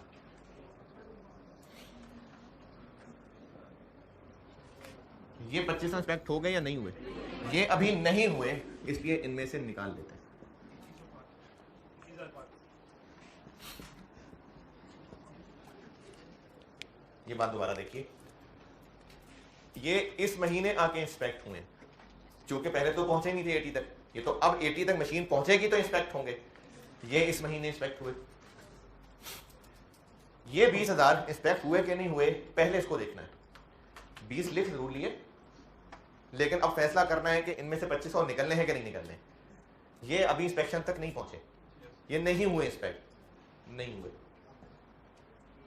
ये 25 इंस्पेक्ट हो गए या नहीं हुए? ये अभी नहीं हुए, इसलिए इनमें से निकाल लेते हैं। ये बात दोबारा देखिए, ये इस महीने आके इंस्पेक्ट हुए, क्योंकि पहले तो पहुंचे नहीं थे 80 तक, ये तो अब 80 तक मशीन पहुंचेगी तो इंस्पेक्ट होंगे। ये इस महीने इंस्पेक्ट हुए, ये 20,000 इंस्पेक्ट हुए कि नहीं हुए पहले इसको देखना है। 20 लिख जरूर लिए, लेकिन अब फैसला करना है कि इनमें से 2500 निकलने हैं कि नहीं निकलने। ये अभी इंस्पेक्शन तक नहीं पहुंचे, ये नहीं हुए इंस्पेक्ट, नहीं हुए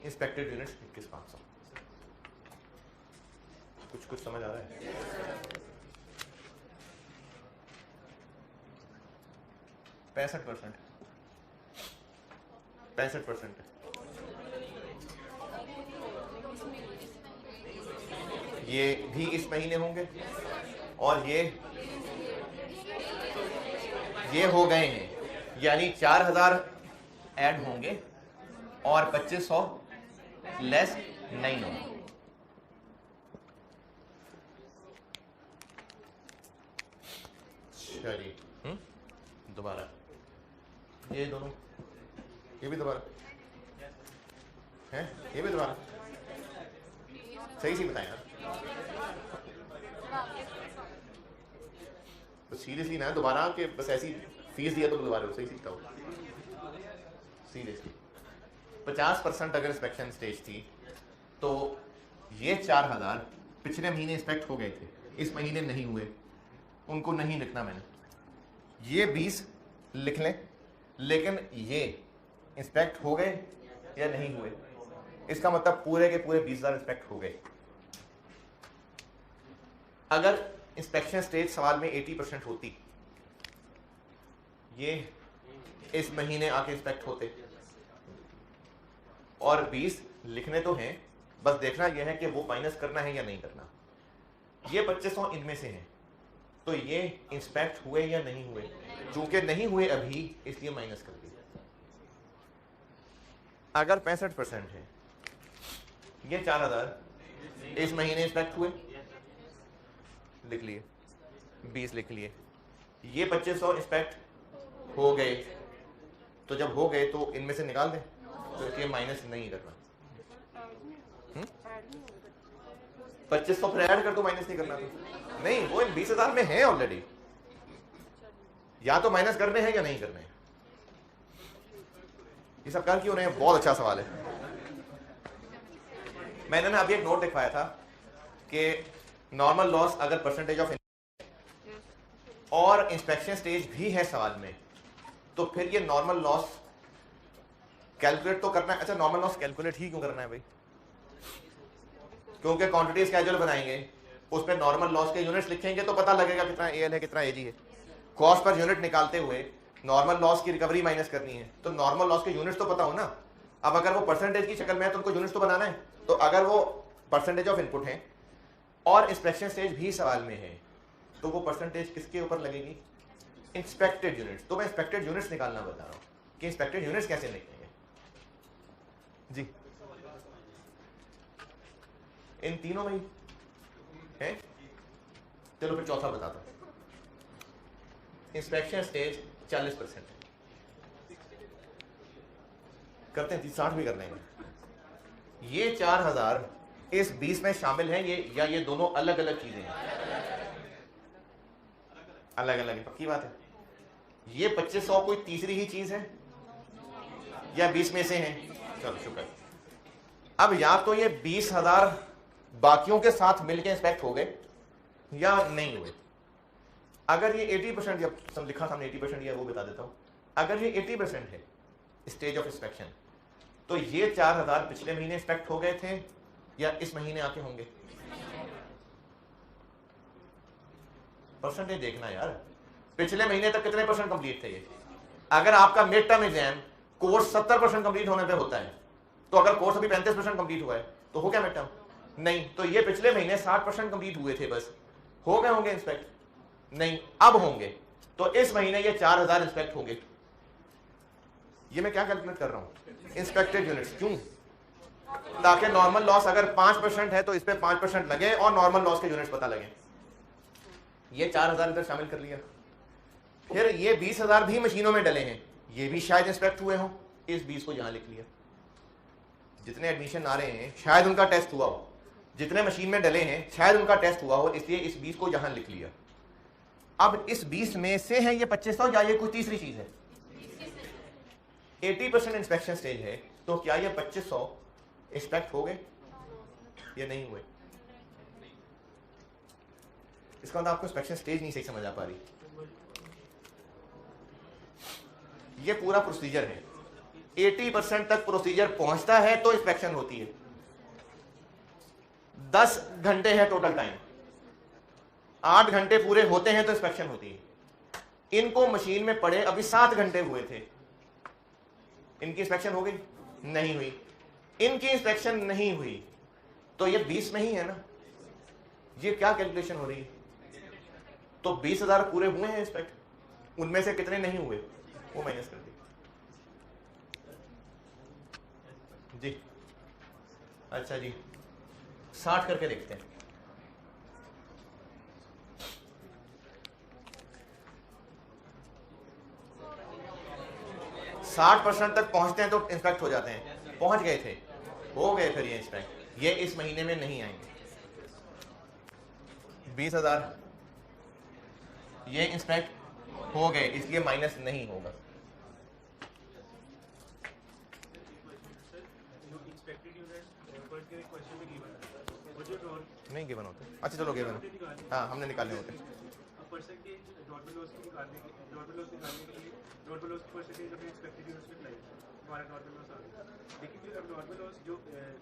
इंस्पेक्टेड यूनिट्स 21,500। कुछ समझ आ रहा है? 65%, 65% ये भी इस महीने होंगे, और ये हो गए हैं, यानी 4,000 ऐड होंगे और 2500 लेस नहीं होंगे। चलिए दोबारा ये दोनों, ये भी दोबारा है, ये भी दोबारा सही बताएं यार, तो सीरियसली ना दोबारा के बस ऐसी फीस दिया तो दोबारा सही सीखता हूँ सीरियसली। 50% अगर इंस्पेक्शन स्टेज थी तो ये 4,000 पिछले महीने इंस्पेक्ट हो गए थे, इस महीने नहीं हुए, उनको नहीं लिखना मैंने। ये 20 लिख लें, लेकिन ये इंस्पेक्ट हो गए या नहीं हुए, इसका मतलब पूरे के पूरे 20,000 इंस्पेक्ट हो गए। अगर इंस्पेक्शन स्टेज सवाल में 80% होती, ये इस महीने आके इंस्पेक्ट होते, और 20 लिखने तो हैं, बस देखना यह है कि वो माइनस करना है या नहीं करना। ये 2500 इनमें से हैं, तो ये इंस्पेक्ट हुए या नहीं हुए, चूंकि नहीं हुए अभी इसलिए माइनस कर दिया। अगर 65% है, ये 4,000 इस महीने इंस्पेक्ट हुए, लिख लिए, 20 लिख लिए, ये 2500 इंस्पेक्ट हो गए, तो जब हो गए तो इनमें से निकाल दें, तो इसलिए माइनस नहीं करना। 2500 फिर ऐड कर दो, माइनस नहीं करना तो नहीं, वो इन 20,000 में है ऑलरेडी, या तो माइनस करने हैं या नहीं करने हैं। ये सब कर क्यों रहे हैं? बहुत अच्छा सवाल है। मैंने ना अभी एक नोट दिखवाया था कि नॉर्मल लॉस अगर परसेंटेज ऑफ और इंस्पेक्शन स्टेज भी है सवाल में, तो फिर ये नॉर्मल लॉस कैलकुलेट तो करना है। अच्छा, नॉर्मल लॉस कैलकुलेट ही क्यों करना है भाई? क्योंकि क्वांटिटी स्केड्यूल बनाएंगे, उस पर नॉर्मल लॉस के यूनिट्स लिखेंगे तो पता लगेगा कितना एएल है कितना एजी है। कॉस्ट पर यूनिट निकालते हुए नॉर्मल लॉस की रिकवरी माइनस करनी है, तो नॉर्मल लॉस के यूनिट्स तो पता हो ना। अब अगर वो परसेंटेज की शक्ल में है तो उनको यूनिट्स तो बनाना है। तो अगर वो परसेंटेज ऑफ इनपुट है और इंस्पेक्शन स्टेज भी सवाल में है, तो वो परसेंटेज किसके ऊपर लगेगी? Inspected units. तो मैं इंस्पेक्टेड यूनिट्स निकालना बता रहा हूँ कि इंस्पेक्टेड यूनिट्स कैसे लिखेंगे जी। इन तीनों में है। चलो फिर चौथा बताता हूं। इंस्पेक्शन स्टेज 40% करते हैं, 60 भी कर लेंगे। ये 4,000 इस 20 में शामिल है, ये या ये दोनों अलग अलग चीजें हैं? अलग अलग है, पक्की बात है। ये 2500 कोई तीसरी ही चीज है या 20 में से है? चलो शुक्र। अब या तो ये 20,000 बाकियों के साथ मिलकर इंस्पेक्ट हो गए या नहीं हुए। अगर ये 80% या लिखा सामने 80% या वो बता देता हूं, अगर ये 80% है स्टेज ऑफ इंस्पेक्शन, तो ये 4,000 पिछले महीने इंस्पेक्ट हो गए थे या इस महीने आके होंगे? परसेंटेज देखना यार, पिछले महीने तक कितने परसेंट कंप्लीट थे ये? अगर आपका mid term exam course 70% complete होने पे होता है, तो अगर कोर्स अभी 35% कंप्लीट हुआ है तो हो गया मिड टर्म? नहीं। तो ये पिछले महीने 60% कंप्लीट हुए थे, बस हो गए होंगे इंस्पेक्ट? नहीं, अब होंगे। तो इस महीने ये 4,000 इंस्पेक्ट होंगे। ये मैं क्या कैलकुलेट कर रहा हूं? Inspected units. क्यों? ताकि नॉर्मल लॉस अगर 5% है तो इस पे 5% लगे और नॉर्मल लॉस के यूनिट्स पता लगे। ये 4000 इधर शामिल कर लिया। फिर ये 20,000 भी मशीनों में डले हैं, ये भी शायद इंस्पेक्ट हुए हों, इस 20 को यहां लिख लिया। जितने एडमिशन आ रहे हैं शायद उनका टेस्ट हुआ हो, जितने मशीन में डले हैं शायद उनका टेस्ट हुआ हो, इसलिए इस 20 को यहां लिख लिया। अब इस 20 में से है ये 2500 या ये कोई तीसरी चीज है? 80% इंस्पेक्शन स्टेज है, तो क्या ये 2500 इंस्पेक्ट हो गए या नहीं हुए? इसका मतलब आपको इंस्पेक्शन स्टेज नहीं सही समझ आ पा रही। ये पूरा प्रोसीजर है, 80% तक प्रोसीजर पहुंचता है तो इंस्पेक्शन होती है। 10 घंटे है टोटल टाइम, 8 घंटे पूरे होते हैं तो इंस्पेक्शन होती है। इनको मशीन में पड़े अभी 7 घंटे हुए थे, इनकी इंस्पेक्शन हो गई? नहीं हुई। इनकी इंस्पेक्शन नहीं हुई तो ये 20 में ही है ना। ये क्या कैलकुलेशन हो रही है? तो 20,000 पूरे हुए हैं इंस्पेक्ट, उनमें से कितने नहीं हुए वो माइनस कर दी। जी अच्छा जी, 60 करके देखते हैं। %60 तक पहुंचते हैं तो इंस्पेक्ट हो जाते हैं। पहुंच गए थे, हो गए फिर ये इंस्पेक्ट। ये इस महीने में नहीं आएंगे। 20,000 ये इंस्पेक्ट हो गए, इसलिए माइनस नहीं होगा। नहीं गिवन होते। अच्छा चलो गिवन, हाँ हमने निकालने होते। लेकिन जो नॉर्मल लॉस जो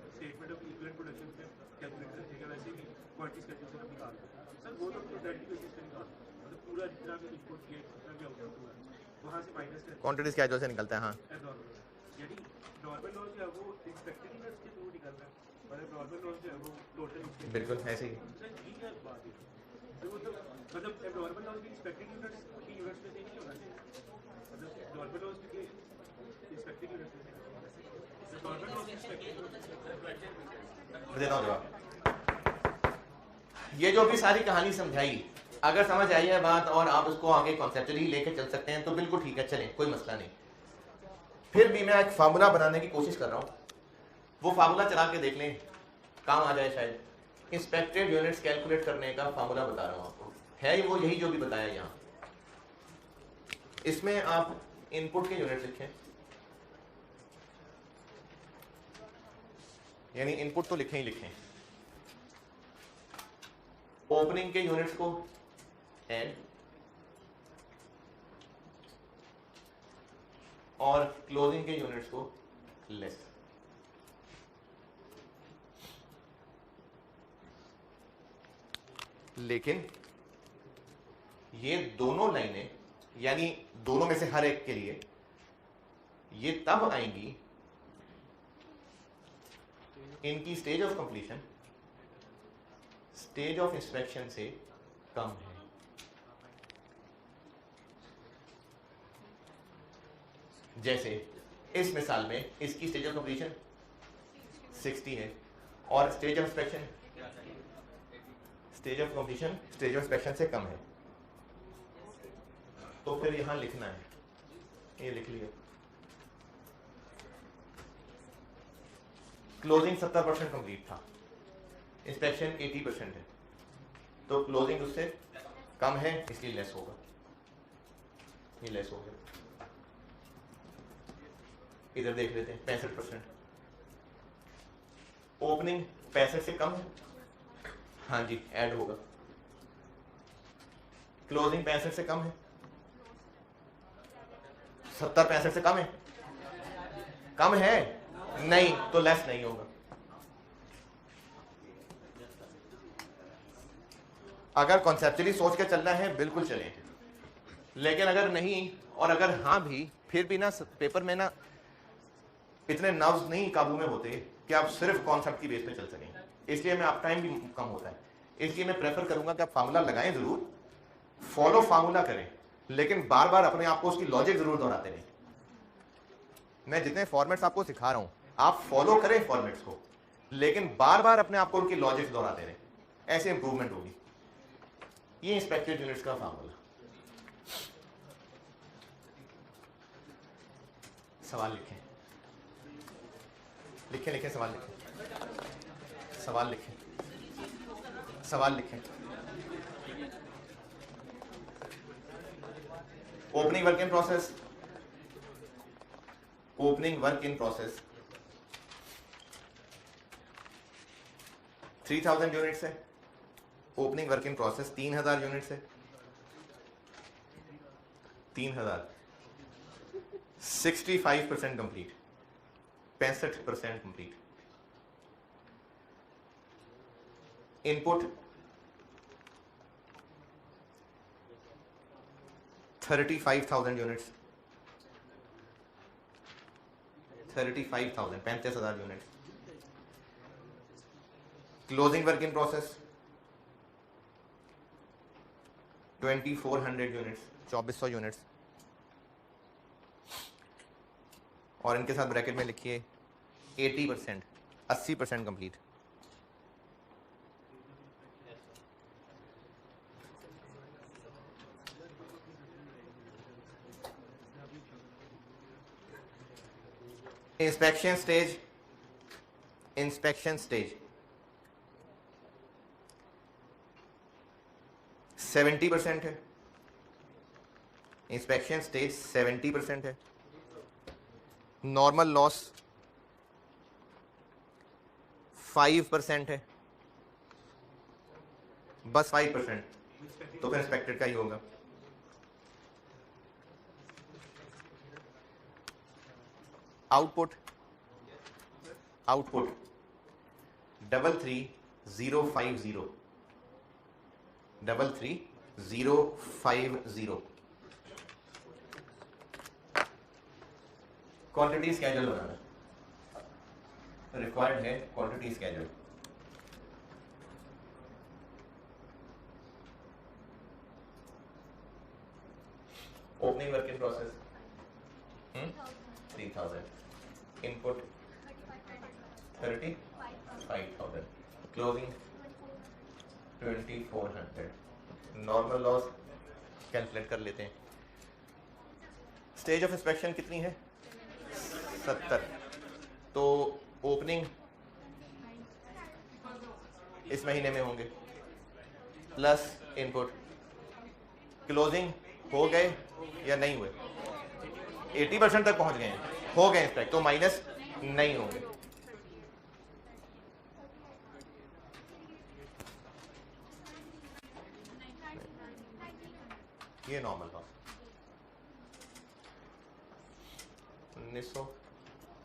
स्टेटमेंट ऑफ इक्विवेलेंट प्रोडक्शन पे कैलकुलेट करेगा वैसे भी क्वांटिटी स्केड्यूल से निकालते हैं सर। वो तो डायरेक्टली बेसिस पे निकालते हैं, मतलब पूरा जितना भी इनपुट किया जितना भी आउटपुट हुआ वहां से माइनस करके क्वांटिटी स्केड्यूल से निकलता है। हाँ एब्नॉर्मल, यानी नॉर्मल लॉस जो है वो एक्सपेक्टेड यूनिट्स के थ्रू निकल रहा है, मतलब नॉर्मल लॉस जो है वो टोटल बिल्कुल ऐसे ही। सर ये क्या बात है? तो मतलब एब्नॉर्मल लॉस भी एक्सपेक्टेड यूनिट्स की यूनिट्स में से नहीं होना चाहिए, मतलब नॉर्मल लॉस के एक्सपेक्टेड यूनिट्स में से देता हूं जवाब। ये जो भी सारी कहानी समझाई, अगर समझ आई है बात और आप उसको आगे कॉन्सेप्चुअली लेके चल सकते हैं तो बिल्कुल ठीक है, चलें, कोई मसला नहीं। फिर भी मैं एक फार्मूला बनाने की कोशिश कर रहा हूं, वो फार्मूला चला के देख लें, काम आ जाए शायद। इंस्पेक्टेड यूनिट्स कैलकुलेट करने का फार्मूला बता रहा हूं आपको, है वो यही जो भी बताया यहां। इसमें आप इनपुट के यूनिट लिखें, यानी इनपुट तो लिखें ही लिखें। ओपनिंग के यूनिट्स को ऐड और क्लोजिंग के यूनिट्स को लेस। लेकिन ये दोनों लाइनें, यानी दोनों में से हर एक के लिए ये तब आएंगी इनकी stage of completion stage of inspection से कम है। जैसे इस मिसाल में इसकी स्टेज ऑफ कंप्लीशन 60 है और stage of inspection stage of completion stage of inspection से कम है, तो फिर यहां लिखना है, ये लिख लिया। क्लोजिंग 70% कंप्लीट था, इंस्पेक्शन 80% है, तो क्लोजिंग उससे कम है इसलिए लेस होगा, ये लेस हो गया। इधर देख लेते हैं 65%। ओपनिंग 65 से कम है, हाँ जी ऐड होगा। क्लोजिंग 65 से कम है, 70 65 से कम है, कम है नहीं तो लेस नहीं होगा। अगर कॉन्सेप्चुअली सोच के चलना है बिल्कुल चलें, लेकिन अगर नहीं और अगर हाँ भी, फिर भी ना पेपर में ना इतने नर्व्स नहीं काबू में होते कि आप सिर्फ कॉन्सेप्ट की बेस पे चल सकें, इसलिए मैं आप टाइम भी कम होता है, इसलिए मैं प्रेफर करूंगा कि आप फार्मूला लगाएं जरूर, फॉलो फार्मूला करें, लेकिन बार बार अपने आप को उसकी लॉजिक जरूर दोहराते रहें। मैं जितने फॉर्मेट्स आपको सिखा रहा हूं आप फॉलो करें फॉर्मेट्स को, लेकिन बार बार अपने आप को उनकी लॉजिक्स दोहराते रहें, ऐसे इंप्रूवमेंट होगी। ये इंस्पेक्टेड यूनिट्स का फार्मूला। सवाल लिखें, लिखें लिखें, सवाल लिखें, सवाल लिखें, सवाल लिखें। Opening work in process, opening work in process 3000 units है। Opening work in process 3000 units है। 3000 65% complete, 65% complete. Input 35,000 units, 35,000 35,000 units. Closing work in process 2400 units, 2400 units. और इनके साथ ब्रैकेट में लिखिए 80%, 80% complete. Inspection stage, inspection stage 70% है। Inspection stage 70% है। Normal loss 5% है, बस 5%, तो फिर इंस्पेक्टेड का ही होगा। Output, output 33050, 33050। क्वांटिटी स्केड्यूल बनाना रिक्वायर्ड है, quantity schedule. Opening work in process 3000, input 35,000, closing 2400। Normal loss calculate कर लेते हैं। स्टेज ऑफ इंस्पेक्शन कितनी है? 70। तो ओपनिंग इस महीने में होंगे प्लस इनपुट। क्लोजिंग हो गए या नहीं हुए? 80% तक पहुंच गए हैं, हो गए इंस्पेक्ट, तो माइनस नहीं होंगे। ये नॉर्मल लॉस 1900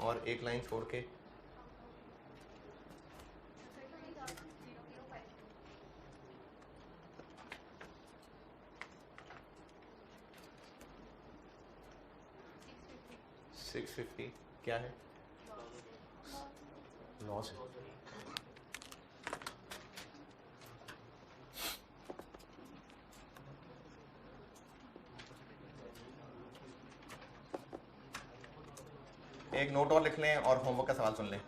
और एक लाइन छोड़ के 650 क्या है? लॉस है। एक नोट और लिख लें और होमवर्क का सवाल सुन लें।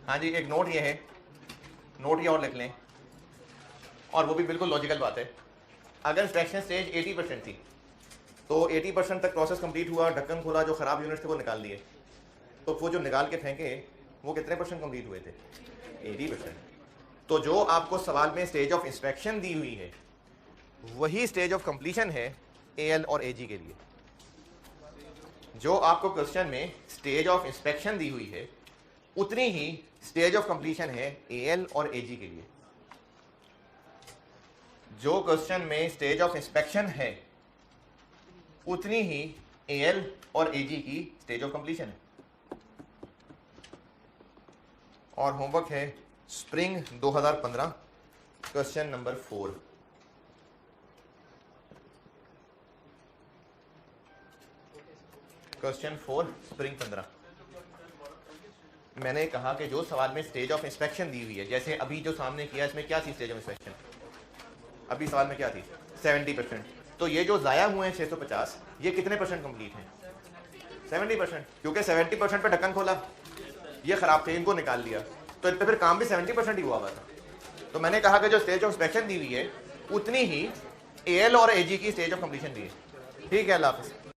हाँ जी, एक नोट ये है, नोट ये और लिख लें, और वो भी बिल्कुल लॉजिकल बात है। अगर इंस्पेक्शन स्टेज 80% थी तो 80% तक प्रोसेस कंप्लीट हुआ, ढक्कन खोला, जो खराब यूनिट्स थे वो निकाल दिए, तो वो जो निकाल के फेंके वो कितने परसेंट कंप्लीट हुए थे? 80%। तो जो आपको सवाल में स्टेज ऑफ इंस्पेक्शन दी हुई है वही स्टेज ऑफ कंप्लीशन है एएल और एजी के लिए। जो आपको क्वेश्चन में स्टेज ऑफ इंस्पेक्शन दी हुई है उतनी ही स्टेज ऑफ कंप्लीशन है एएल और एजी के लिए। जो क्वेश्चन में स्टेज ऑफ इंस्पेक्शन है उतनी ही एएल और एजी की स्टेज ऑफ कंप्लीशन है। और होमवर्क है spring 2015 question number 4, question 4 spring 15। मैंने कहा कि जो सवाल में स्टेज ऑफ इंस्पेक्शन दी हुई है, जैसे अभी जो सामने किया इसमें क्या थी स्टेज ऑफ इंस्पेक्शन, अभी सवाल में क्या थी 70%। तो ये जो ज़ाया हुए हैं 650, ये कितने परसेंट कंप्लीट हैं 70%, क्योंकि 70% पे ढक्कन खोला, ये खराब थे, इनको निकाल लिया, तो इन पे फिर काम भी 70% ही हुआ था। तो मैंने कहा कि जो स्टेज ऑफ इंस्पेक्शन दी हुई है उतनी ही एएल और एजी की स्टेज ऑफ कंप्लीशन दी है। ठीक है, अल्लाह हाफ़िज़।